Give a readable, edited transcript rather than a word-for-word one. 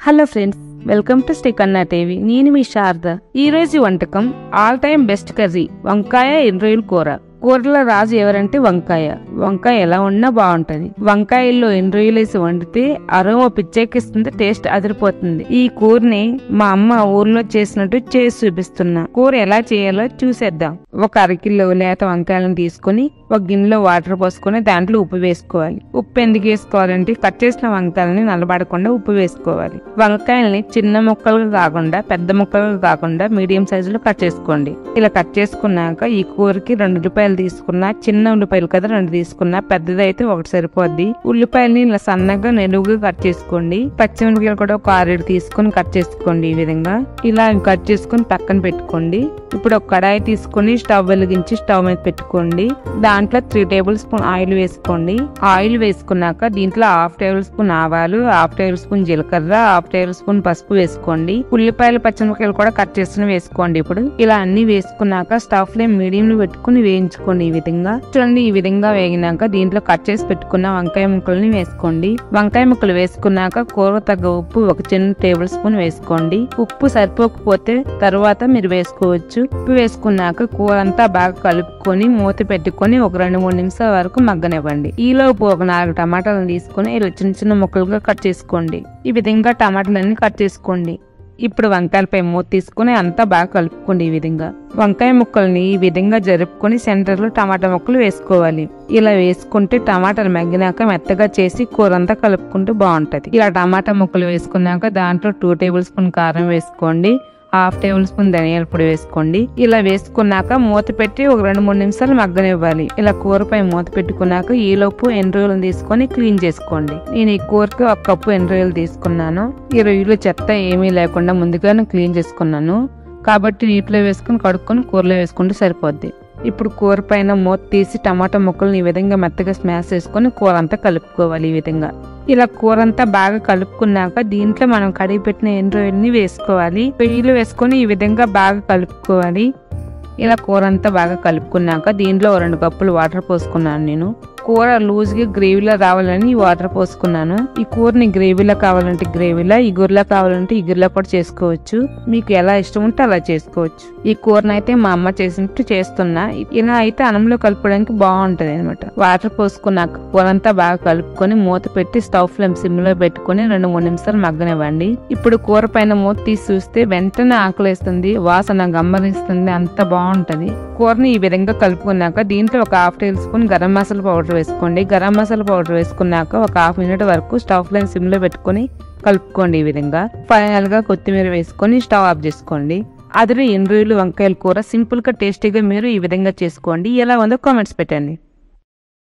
Hello friends, welcome to Srikanna TV. నేను మీ శారద. ఈ రోజు వంటకం ఆల్ టైమ్ బెస్ట్ కర్రీ వంకాయ ఎండ్రాయిల్ కూర. కూరల రాజు ఎవరంటే వంకాయ. వంకాయ ఎలా ఉన్నా బాగుంటది. వంకాయల్లో ఎండ్రాయిల్ వేసి వండితే అరోమా పిచ్చెక్కిస్తుంది, టేస్ట్ అదిరిపోతుంది. ఈ కూరని మా అమ్మ ఊర్లో చేసినట్టు చేసి చూపిస్తున్నా. కూర ఎలా చేయాలో చూసేద్దాం. ఒక అరకిలో లేత వంకాయలను తీసుకుని ఒక గిన్నెలో వాటర్ పోసుకొని దాంట్లో ఉప్పు వేసుకోవాలి. ఉప్పు ఎందుకు వేసుకోవాలంటే కట్ చేసిన వంకాయలని నల్లబడకుండా ఉప్పు వేసుకోవాలి. వంకాయల్ని చిన్న ముక్కలుగా కాకుండా పెద్ద ముక్కలుగా కాకుండా మీడియం సైజులో కట్ చేసుకోండి. ఇలా కట్ చేసుకున్నాక ఈ కూరకి 2 ఉల్లిపాయలు తీసుకున్నా, చిన్న ఉల్లిపాయలు కదా 2 తీసుకున్నా, పెద్దదైతే 1 సరిపోద్ది. ఉల్లిపాయలని ఇలా సన్నగా నిలువుగా కట్ చేసుకోండి. పచ్చిమిరపకాయలు కూడా ఒక 6 తీసుకుని కట్ చేసుకోండి. ఈ విధంగా ఇలా కట్ చేసుకుని పక్కన పెట్టుకోండి. ఇప్పుడు ఒక కడాయి తీసుకుని స్టవ్ వెలిగించి స్టవ్ మీద పెట్టుకోండి. దాంట్లో 3 టేబుల్ స్పూన్ ఆయిల్ వేసుకోండి. ఆయిల్ వేసుకున్నాక దీంట్లో 1/2 టేబుల్ స్పూన్ ఆవాలు, 1/2 టేబుల్ స్పూన్ జీలకర్ర, 1/2 టేబుల్ స్పూన్ పసుపు వేసుకోండి. ఉల్లిపాయలు పచ్చిమిరపకాయలు కూడా కట్ చేసుకుని వేసుకోండి. ఇప్పుడు ఇలా అన్ని వేసుకున్నాక స్టవ్ ఫ్లేమ్ మీడియం లో పెట్టుకుని వేయించుకోండి. ఈ విధంగా చూడండి. ఈ విధంగా వేగినాక దీంట్లో కట్ చేసి పెట్టుకున్న వంకాయ ముక్కల్ని వేసుకోండి. వంకాయ ముక్కలు వేసుకున్నాక కూర తగ్గ ఉప్పు 1 చిన్న టేబుల్ స్పూన్ వేసుకోండి. ఉప్పు సరిపోకపోతే తర్వాత మీరు వేసుకోవచ్చు. ఉప్పు వేసుకున్నాక కూర అంతా బాగా కలుపుకొని మూత పెట్టుకొని ఒక 2-3 నిమిషాల వరకు మగ్గనివ్వండి. ఈలోపు ఒక 4 టమాటాలను తీసుకుని ఇలా చిన్న చిన్న ముక్కలుగా కట్ చేసుకోండి. ఈ విధంగా టమాటాలన్నీ కట్ చేసుకోండి. ఇప్పుడు వంకాయలపై మూత తీసుకుని అంతా బాగా కలుపుకోండి. ఈ విధంగా వంకాయ ముక్కల్ని ఈ విధంగా జరుపుకొని సెంటర్ లో టమాటా ముక్కలు వేసుకోవాలి. ఇలా వేసుకుంటే టమాటాలు మగ్గినాక మెత్తగా చేసి కూర అంతా కలుపుకుంటూ బాగుంటది. ఇలా టమాటా ముక్కలు వేసుకున్నాక దాంట్లో 2 టేబుల్ స్పూన్ కారం వేసుకోండి. 1/2 టేబుల్ స్పూన్ ధనియాల పొడి వేసుకోండి. ఇలా వేసుకున్నాక మూత పెట్టి ఒక 2-3 నిమిషాలు మగ్గనివ్వాలి. ఇలా కూరపై మూత పెట్టుకున్నాక ఈలోపు ఎండ్రాయిల్ తీసుకొని క్లీన్ చేసుకోండి. నేను ఈ కూరకి 1 కప్పు ఎండ్రాయిల్ తీసుకున్నాను. ఈ రొయ్యలు చెత్త ఏమీ లేకుండా ముందుగానే క్లీన్ చేసుకున్నాను కాబట్టి నీటిలో వేసుకుని కడుక్కొని కూరలో వేసుకుంటే సరిపోద్ది. ఇప్పుడు కూర పైన మూత తీసి టమాటా ముక్కలను ఈ విధంగా మెత్తగా స్మాష్ చేసుకుని కూర అంతా కలుపుకోవాలి. ఈ విధంగా ఇలా కూర అంతా బాగా కలుపుకున్నాక దీంట్లో మనం కడిగి పెట్టిన ఎండ్రాయిల్ ని వేసుకోవాలి. రొయ్యలు వేసుకొని ఈ విధంగా బాగా కలుపుకోవాలి. ఇలా కూర అంతా బాగా కలుపుకున్నాక దీంట్లో 2 కప్పులు వాటర్ పోసుకున్నాను. నేను కూర లూజ్ గా గ్రేవీలో రావాలని వాటర్ పోసుకున్నాను. ఈ కూరని గ్రేవీలో కావాలంటే గ్రేవీలో, ఇగురులో కావాలంటే ఇగురులో కూడా చేసుకోవచ్చు. మీకు ఎలా ఇష్టం ఉంటే అలా చేసుకోవచ్చు. ఈ కూరని అయితే మా అమ్మ చేసినట్టు చేస్తున్నా. ఇలా అయితే అన్నంలో కలుపుకోవడానికి బాగుంటది అనమాట. వాటర్ పోసుకున్నాక కూర అంతా బాగా కలుపుకొని మూత పెట్టి స్టవ్ ఫ్లేమ్ సిమ్ లో పెట్టుకుని 2-3 నిమిషాలు మగ్గనివ్వండి. ఇప్పుడు కూర పైన మూత తీసి చూస్తే వెంటనే ఆకలేస్తుంది, వాసన గమ్మరిస్తుంది, అంత బాగుంటది. కూరని ఈ విధంగా కలుపుకున్నాక దీంట్లో ఒక 1/2 table spoon garam masala powder వేసుకోండి. గరం మసాలా పౌడర్ వేసుకున్నాక ఒక 1/2 మినిట్ వరకు స్టవ్ ఫ్లేమ్ సిమ్ లో పెట్టుకుని కలుపుకోండి. ఈ విధంగా ఫైనల్ గా కొత్తిమీర వేసుకొని స్టవ్ ఆఫ్ చేసుకోండి. అదే ఎండ్రాయిల్ వంకాయల కూర సింపుల్ గా టేస్టీగా మీరు ఈ విధంగా చేసుకోండి. ఎలా ఉందో కామెంట్స్ పెట్టండి.